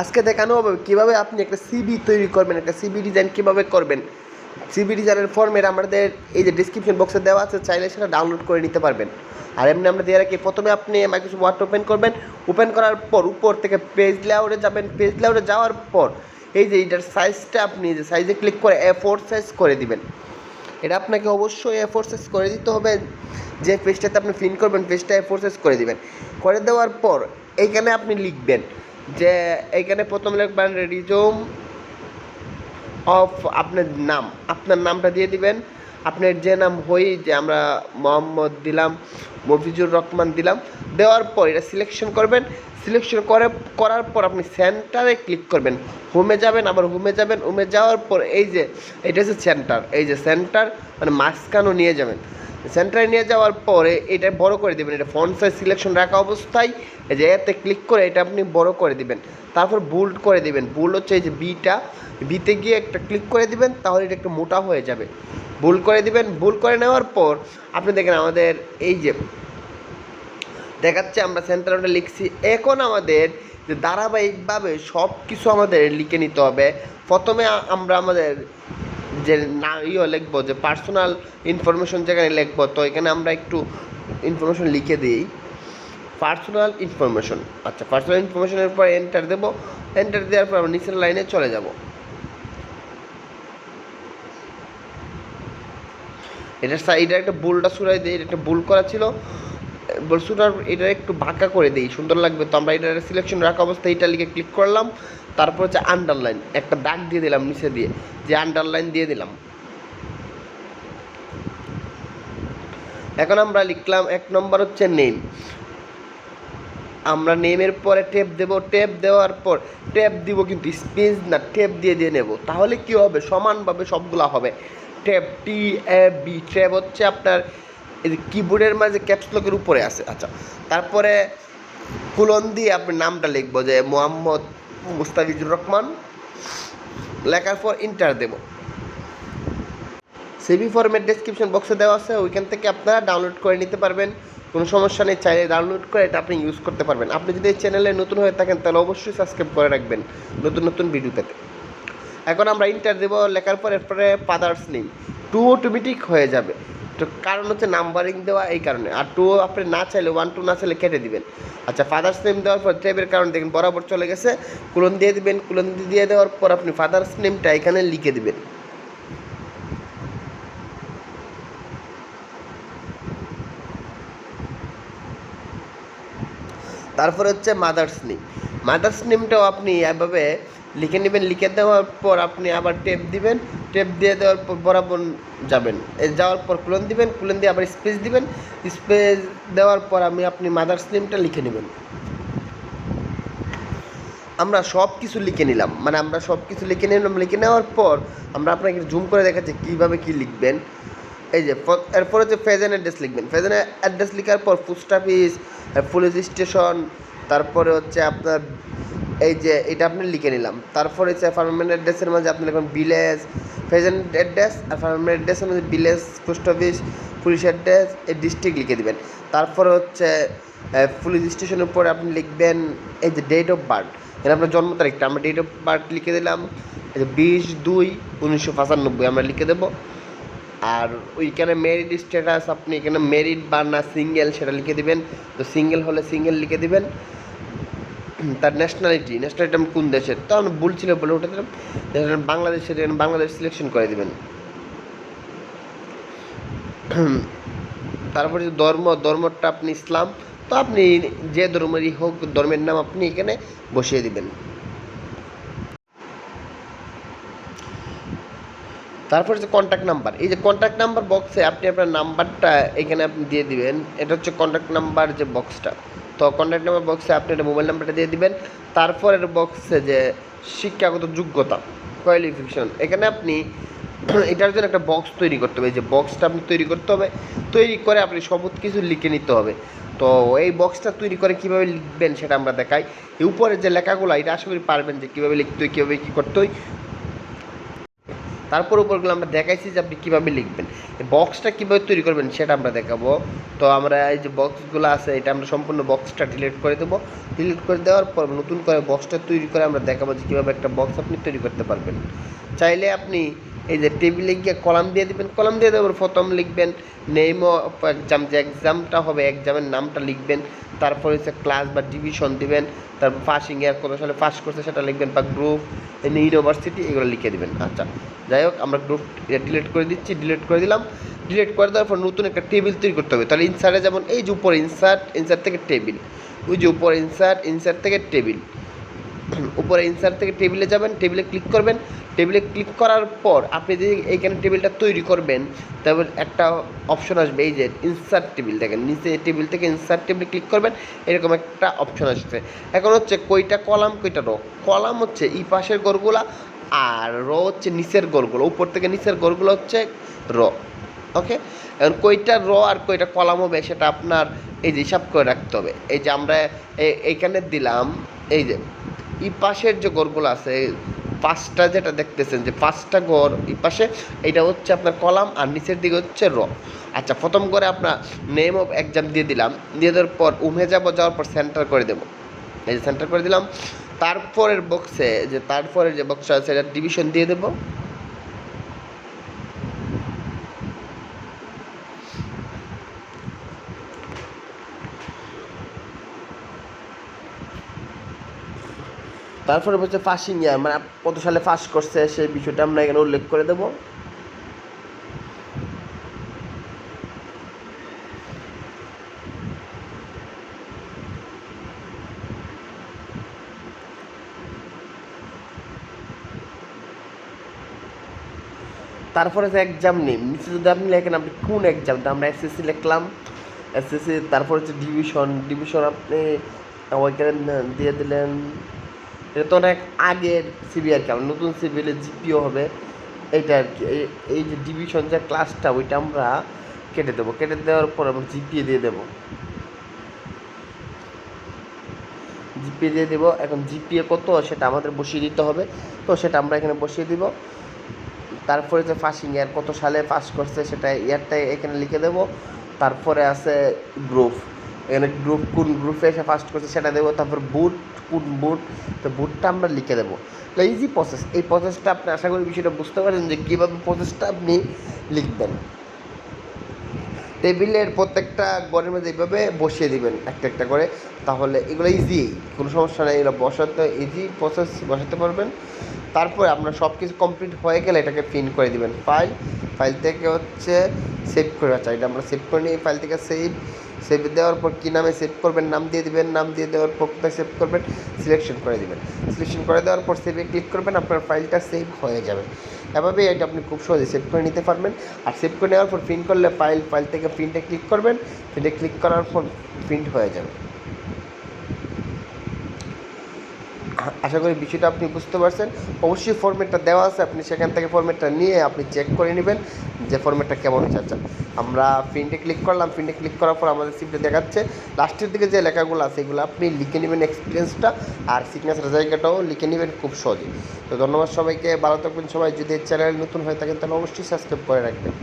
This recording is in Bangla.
আজকে দেখানো হবে কীভাবে আপনি একটা সিভি তৈরি করবেন, একটা সিভি ডিজাইন কীভাবে করবেন। সিভি ডিজাইনের ফর্মেট আমাদের এই যে ডিসক্রিপশন বক্সে দেওয়া আছে, চাইলে সেটা ডাউনলোড করে নিতে পারবেন। আর এমনি আমরা দিয়ে রাখি, প্রথমে আপনি মাইক্রোসফট ওয়ার্ড ওপেন করবেন। ওপেন করার পর উপর থেকে পেজ লেআউটে যাবেন। পেজ লেআউটে যাওয়ার পর এই যে এটার সাইজটা আপনি যে সাইজে ক্লিক করে A4 সাইজ করে দিবেন। এটা আপনাকে অবশ্যই A4 সাইজ করে দিতে হবে। যে পেজটাতে আপনি প্রিন্ট করবেন পেজটা A4 সাইজ করে দিবেন। করে দেওয়ার পর এইখানে আপনি লিখবেন যে এইখানে প্রথম লিখবেন রিজুম অফ আপনার নামটা দিয়ে দিবেন। আপনার যে নাম যে আমরা মোহাম্মদ দিলাম, মফিজুর রহমান দিলাম। দেওয়ার পর এটা সিলেকশন করবেন। সিলেকশন করার পর আপনি সেন্টারে ক্লিক করবেন। হোমে যাবেন, আবার হোমে যাবেন। হোমে যাওয়ার পর এই যে এটা হচ্ছে সেন্টার, এই যে সেন্টার মানে মাঝখানেও নিয়ে যাবেন। সেন্টারে নিয়ে যাওয়ার পরে এটা বড় করে দেবেন। এটা ফন্ট সাইজ সিলেকশন রাখা অবস্থায় এই যে এতে ক্লিক করে এটা আপনি বড় করে দিবেন। তারপর বোল্ড করে দিবেন। বোল্ড হচ্ছে এই যে বিতে গিয়ে একটা ক্লিক করে দিবেন, তাহলে এটা একটু মোটা হয়ে যাবে। বোল্ড করে দিবেন। বোল্ড করে নেওয়ার পর আপনি দেখেন আমাদের এই যে দেখাচ্ছে আমরা সেন্টারটা লিখছি। এখন আমাদের যে ধারাবাহিকভাবে সব কিছু আমাদের লিখে নিতে হবে। প্রথমে আমরা আমাদের যে লিখবো যে পার্সোনাল ইনফরমেশন যেখানে লিখবো, তো এখানে আমরা একটু ইনফরমেশন লিখে দিই। পার্সোনাল ইনফরমেশন, আচ্ছা পার্সোনাল ইনফরমেশনের পর এন্টার দেবো। এন্টার দেওয়ার পর আমরা নিচের লাইনে চলে যাব। এটা একটা বুলটা সুরাই দিই। এটা একটা বুল করা ছিল, সুরার এটা একটু বাঁকা করে দিই, সুন্দর লাগবে। তো আমরা এটা সিলেকশন রাখা অবস্থায় এটা লিখে ক্লিক করলাম। তারপর হচ্ছে আন্ডারলাইন, একটা দাগ দিয়ে দিলাম নিচে দিয়ে, যে আন্ডারলাইন দিয়ে দিলাম। এখন আমরা লিখলাম 1 নম্বর হচ্ছে নেম। আমরা নেমের পরে ট্যাব দেব। ট্যাব দেওয়ার পর ট্যাব দিব কিন্তু স্পেস না, ট্যাব দিয়ে নেব। তাহলে কি হবে, সমানভাবে সবগুলা হবে। ট্যাব TAB, ট্যাব হচ্ছে আপনার এই যে কিবোর্ডের মাঝে ক্যাপসলকের উপরে আছে। আচ্ছা, তারপরে কোলন দিয়ে আপনি নামটা লিখবো যে মোহাম্মদ মুস্তাফিজুর রহমান। লেখার পর ইন্টার দেব। সিভি ফরম্যাট ডেসক্রিপশন বক্সে দেওয়া আছে, ওইখান থেকে আপনারা ডাউনলোড করে নিতে পারবেন। কোনো সমস্যা নেই, চাইলে ডাউনলোড করে এটা আপনি ইউজ করতে পারবেন। আপনি যদি এই চ্যানেলে নতুন হয়ে থাকেন তাহলে অবশ্যই সাবস্ক্রাইব করে রাখবেন নতুন নতুন ভিডিও পেতে। এখন আমরা ইন্টার দেব। লেখার পর এরপরে ফাদার্স নেম টু অটোমেটিক হয়ে যাবে। তো কারণ হচ্ছে নাম্বারিং দেওয়া, এই কারণে। আর টু আপনি না চাইলে 1 2 না চাইলে কেটে দিবেন। আচ্ছা, ফাদার্স নেম দেওয়ার পর ট্যাবের কারণে দেখেন বরাবর চলে গেছে। কোলন দিয়ে দিবেন। কোলন দিয়ে দেওয়ার পর আপনি ফাদার্স নেমটা এখানে লিখে দিবেন। তারপর হচ্ছে মাদার্স নেম। মাদার্স নেমটাও আপনি এভাবে লিখে নেবেন। লিখে দেওয়ার পর আপনি আবার টেপ দিবেন। টেপ দিয়ে দেওয়ার পর বরাবর যাবেন। যাওয়ার পর কুলন দিবেন। কুলন দিয়ে আবার স্পেস দিবেন। স্পেস দেওয়ার পর আপনি মাদার্স নেমটা লিখে নেবেন। আমরা সব কিছু লিখে নিলাম, মানে আমরা সব কিছু লিখে নিলাম। লিখে নেওয়ার পর আমরা আপনাকে জুম করে দেখাচ্ছি কীভাবে কী লিখবেন। এই যে এরপর হচ্ছে ফেজেন অ্যাড্রেস লিখবেন। ফেজেন অ্যাড্রেস লেখার পর পোস্ট অফিস, পুলিশ স্টেশন, তারপরে হচ্ছে আপনার এই যে এটা আপনি লিখে নিলাম। তারপরে হচ্ছে পার্মানেন্ট অ্যাড্রেসের মাঝে আপনি লিখবেন ভিলেজ, ফেজেন অ্যাড্রেস। আর পার্মানেন্ট অ্যাড্রেসের মধ্যে village, post office, police address, এই ডিস্ট্রিক্ট লিখে দেবেন। তারপরে হচ্ছে পুলিশ স্টেশনের পরে আপনি লিখবেন এই যে ডেট অফ বার্থ, এটা আপনার জন্ম তারিখটা। আমরা ডেট অফ বার্থ লিখে দিলাম এই যে 20/2/1995 আমরা লিখে দেবো। আর ওইখানে মেরিড স্ট্যাটাস আপনি এখানে মেরিড বা না সিঙ্গেল সেটা লিখে দিবেন। তো সিঙ্গেল হলে সিঙ্গেল লিখে দিবেন। তার ন্যাশনালিটি আমি কোন দেশের, তো আমরা ভুল ছিল বলে ওটা দিলাম। বাংলাদেশের, এখানে বাংলাদেশ সিলেকশন করে দিবেন। তারপরে ধর্মটা আপনি ইসলাম, তো আপনি যে ধর্মেরই হোক ধর্মের নাম আপনি এখানে বসিয়ে দিবেন। তারপর হচ্ছে কন্ট্যাক্ট নাম্বার। এই যে কন্ট্যাক্ট নাম্বার বক্সে আপনি আপনার নাম্বারটা এখানে আপনি দিয়ে দিবেন। এটা হচ্ছে কন্ট্যাক্ট নাম্বার যে বক্সটা। তো কন্ট্যাক্ট নাম্বার বক্সে আপনি একটা মোবাইল নাম্বারটা দিয়ে দিবেন। তারপর এর বক্সে যে শিক্ষাগত যোগ্যতা কোয়ালিফিকেশন, এখানে আপনি এটার জন্য একটা বক্স তৈরি করতে হবে। এই যে বক্সটা আপনি তৈরি করতে হবে। তৈরি করে আপনি সব কিছু লিখে নিতে হবে। তো এই বক্সটা তৈরি করে কীভাবে লিখবেন সেটা আমরা দেখাই। এই উপরে যে লেখাগুলো এটা আশা করি পারবেন যে কীভাবে লিখতে হয়, কীভাবে কী করতে হয়। তারপর উপরগুলো আমরা দেখাইছি যে আপনি কীভাবে লিখবেন। এই বক্সটা কীভাবে তৈরি করবেন সেটা আমরা দেখাবো। তো আমরা এই যে বক্সগুলো আছে এটা আমরা সম্পূর্ণ বক্সটা ডিলিট করে দেবো। ডিলিট করে দেওয়ার পর নতুন করে বক্সটা তৈরি করে আমরা দেখাবো যে কীভাবে একটা বক্স আপনি তৈরি করতে পারবেন। চাইলে আপনি এই যে টেবিলে গিয়ে কলাম দিয়ে দেবেন, কলাম দিয়ে দেওয়ার প্রথম লিখবেন নেম অফ এক্সাম, যে এক্সামটা হবে এক্সামের নামটা লিখবেন, তারপর হচ্ছে ক্লাস বা ডিভিশন দিবেন, তারপর পাসিং ইয়ার কত সালে পাস করছে সেটা লিখবেন, বা গ্রুপ ইউনিভার্সিটি এগুলো লিখে দেবেন। আচ্ছা যাই হোক, আমরা গ্রুপ ডিলিট করে দিচ্ছি, ডিলিট করে দিলাম। ডিলিট করে দেওয়ার পর নতুন একটা টেবিল তৈরি করতে হবে। তাহলে ইনসার্টে যেমন এই যে উপরে ইনসার্ট, ইনসার্ট থেকে টেবিল, ওই যে উপরে ইনসার্ট, ইনসার্ট থেকে টেবিল, উপরে ইনসার্ট থেকে টেবিলে যাবেন, টেবিলে ক্লিক করবেন। টেবিলে ক্লিক করার পর আপনি যে এইখানে টেবিলটা তৈরি করবেন, তারপর একটা অপশন আসবে এই যে ইনসার্ট টেবিল, দেখেন নিচে টেবিল থেকে ইনসার্ট টেবিলে ক্লিক করবেন, এরকম একটা অপশন আসছে। এখন হচ্ছে কয়টা কলাম কয়টা রো, কলাম হচ্ছে এই পাশের ঘরগুলা, আর রো হচ্ছে নিচের ঘরগুলো, উপর থেকে নিচের ঘরগুলো হচ্ছে রো। ওকে, এখন কয়টা র আর কয়টা কলাম হবে সেটা আপনার এই যে হিসাব করে রাখতে হবে। এই যে আমরা এইখানে দিলাম, এই যে এই পাশের যে ঘরগুলো আছে পাঁচটা, যেটা দেখতেছেন যে পাঁচটা ঘর এই পাশে, এটা হচ্ছে আপনার কলাম আর নিচের দিকে হচ্ছে র। আচ্ছা, প্রথম করে আপনার নেম অফ এক্সাম দিয়ে দিলাম, দিয়ে দেওয়ার পর উমে যাওয়ার পর সেন্টার করে দেবো, এই যে সেন্টার করে দিলাম। তারপরের বক্সে যে তারপরের যে বক্সটা আছে এটা ডিভিশন দিয়ে দেবো। তারপরে হচ্ছে পাসিং ইয়ার, মানে কত সালে পাস করছে সেই বিষয়টা আমরা এখানে উল্লেখ করে দেবো। তারপরে যে এক্সাম নেম নিচে যদি আপনি লেখেন আপনি কোন এক্সামটা, আমরা এসএসসি লিখলাম, এসএসসি। তারপর হচ্ছে ডিভিশন, ডিভিশন আপনি ওইখানে দিয়ে দিলেন। এটা তো অনেক আগের সিবি আর কি, আমার নতুন সিবিলে জিপিও হবে এইটা আর কি। এই যে ডিভিশন যে ক্লাসটা ওইটা আমরা কেটে দেবো, কেটে দেওয়ার পর আমরা জিপিএ দিয়ে দেবো, জিপিএ দিয়ে দেবো। এখন জিপিএ কত সেটা আমাদের বসিয়ে দিতে হবে, তো সেটা আমরা এখানে বসিয়ে দিব। তারপরে যে পাসিং ইয়ার কত সালে পাস করছে সেটা ইয়ারটা এখানে লিখে দেবো। তারপরে আছে গ্রুপ, এখানে গ্রুপ কোন গ্রুপে এসে ফার্স্ট করছে সেটা দেবো। তারপর বুট কোন বুট, তো বুটটা আমরা লিখে দেবো। তো ইজি প্রসেস, এই প্রসেসটা আপনি আশা করি বিষয়টা বুঝতে পারেন যে কীভাবে প্রসেসটা আপনি লিখবেন। টেবিলের প্রত্যেকটা ঘরের মধ্যে এইভাবে বসিয়ে দিবেন একটা একটা করে, তাহলে এগুলো ইজি, কোনো সমস্যা নেই, এগুলো বসাতে ইজি প্রসেস, বসাতে পারবেন। তারপরে আপনার সব কিছু কমপ্লিট হয়ে গেলে এটাকে প্রিন্ট করে দিবেন। ফাইল থেকে হচ্ছে সেভ করে রাখা, এটা আমরা সেভ করে নিই। ফাইল থেকে সেভ দেওয়ার পর কী নামে সেভ করবেন নাম দিয়ে দিবেন, নাম দিয়ে দেওয়ার পর কোথায় সেভ করবেন সিলেকশন করে দিবেন। সিলেকশন করে দেওয়ার পর সেভে ক্লিক করবেন, আপনার ফাইলটা সেভ হয়ে যাবে। এভাবেই এটা আপনি খুব সহজে সেভ করে নিতে পারবেন। আর সেভ করে নেওয়ার পর প্রিন্ট করলে ফাইল থেকে প্রিন্টে ক্লিক করবেন, প্রিন্টে ক্লিক করার পর প্রিন্ট হয়ে যাবে। আশা করি বিষয়টা আপনি বুঝতে পারছেন। অবশ্যই ফরম্যাটটা দেওয়া আছে, আপনি সেখান থেকে ফরম্যাটটা নিয়ে আপনি চেক করে নেবেন যে ফরম্যাটটা কেমন হচ্ছে। আচ্ছা, আমরা প্রিন্টে ক্লিক করলাম, প্রিন্টে ক্লিক করার পর আমাদের সিটে দেখাচ্ছে লাস্টের দিকে যে লেখাগুলো আছে এগুলো আপনি লিখে নেবেন, এক্সপিরিয়েন্সটা আর সিগনেচার জায়গাটাও লিখে নেবেন খুব সহজে। তো ধন্যবাদ সবাইকে, ভালো থাকবেন সবাই। যদি চ্যানেল নতুন হয়ে থাকেন তাহলে অবশ্যই সাবস্ক্রাইব করে রাখবেন।